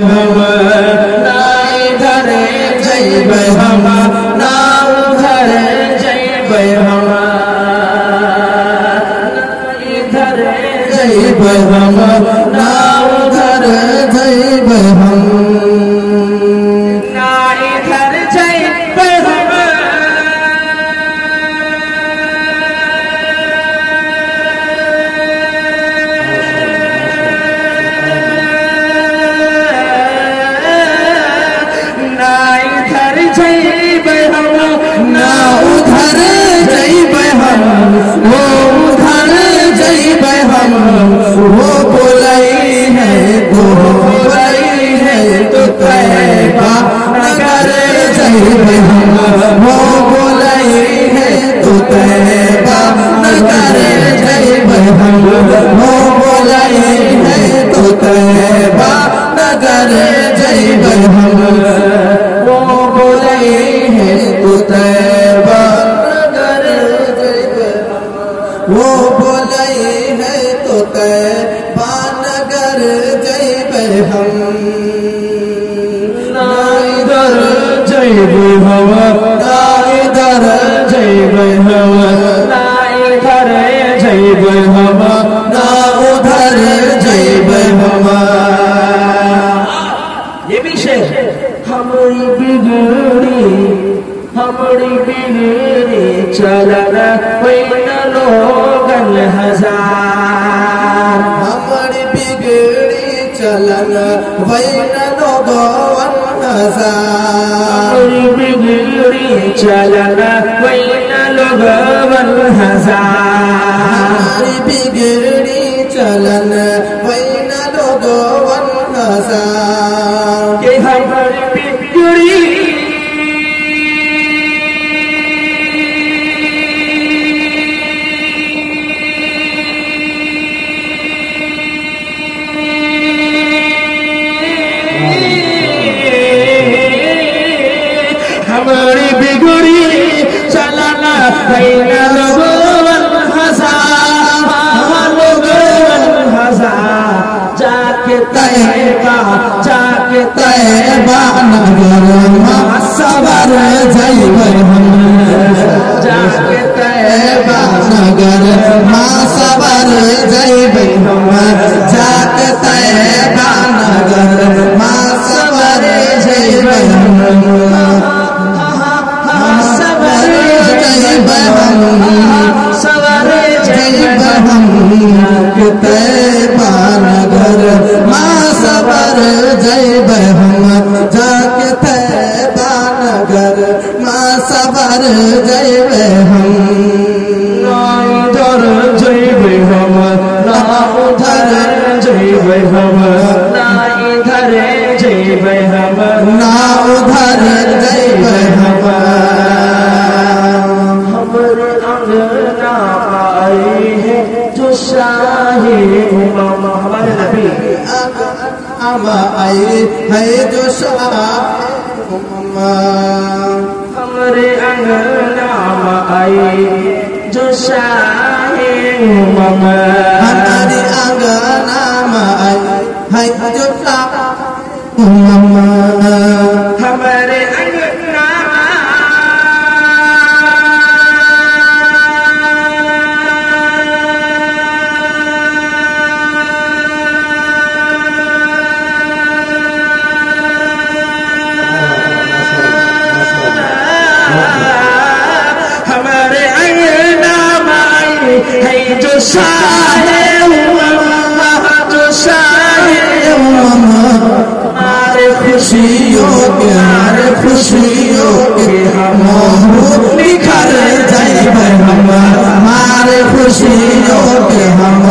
हम ना इधर जइबै हम ना उधर जइबै हम इधर जइबै हम ना उधर जइबै हम ना इधर जइबै हम ना इधर जइबै हम ना उधर जइबै हम वो उधर जइबै हम वो बोलई है तो बोलई है तो तैबा नगर जइबै हम वो बोलई है तो तैबा नगर जइबै हम वो बोलई है तो तैबा नगर जइबै हम वो बोलई है तो तैबा नगर जइबै वो बोलई है तो तैबा नगर जइबै हम ना इधर जइबै हम ना इधर जइबै हम ना इधर जइबै हम ना उधर जइबै हम ये भी शेर हमारी बिगड़ी चलन वैन लोगन हजार हमारी बिगड़ी चलन वैन लोगन हजार हमारी बिगड़ी चलन वैन लोगन हजार हमारी बिगड़ी चलन वैन लोगन हजार के हमारी बिगड़ी हमारी बिगड़ी चलना वैन लोगन हजार जाके तैबा नगर मां सबर जइबै हम जाके तैबा नगर मां सबर जइबै हम जाके तैबा नगर मां सबर जइबै हम सबर जइबै हम सबर जइबै हम तैबा नगर मां सबर जइबै हम जाके तैबा नगर मां सबर जइबै हम ना इधर जइबै हम ना उधर जइबै हम ना इधर जइबै हम ना उधर जइबै हम हमरे अंगना आई है जो शाही उम्मा हमारे नबी आई है जो शाही उम्मा हमरे अंगना आई जो शाही उम्मा हमारे अंगना आई है जो शाही उम्मा हमारे अंगना हमारे अंगना आई है जो शाहे जो शाहे हमारे खुशियों के हम निखर जइबै हम हमारे खुशियों के हम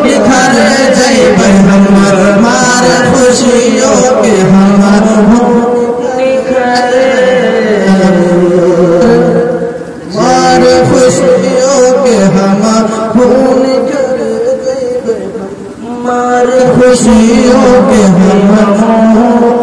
निखर जइबै हम हमारे खुशियों के हम निखर हमारे खुशियों के हम निखर जइबै हमारे खुशियों के हम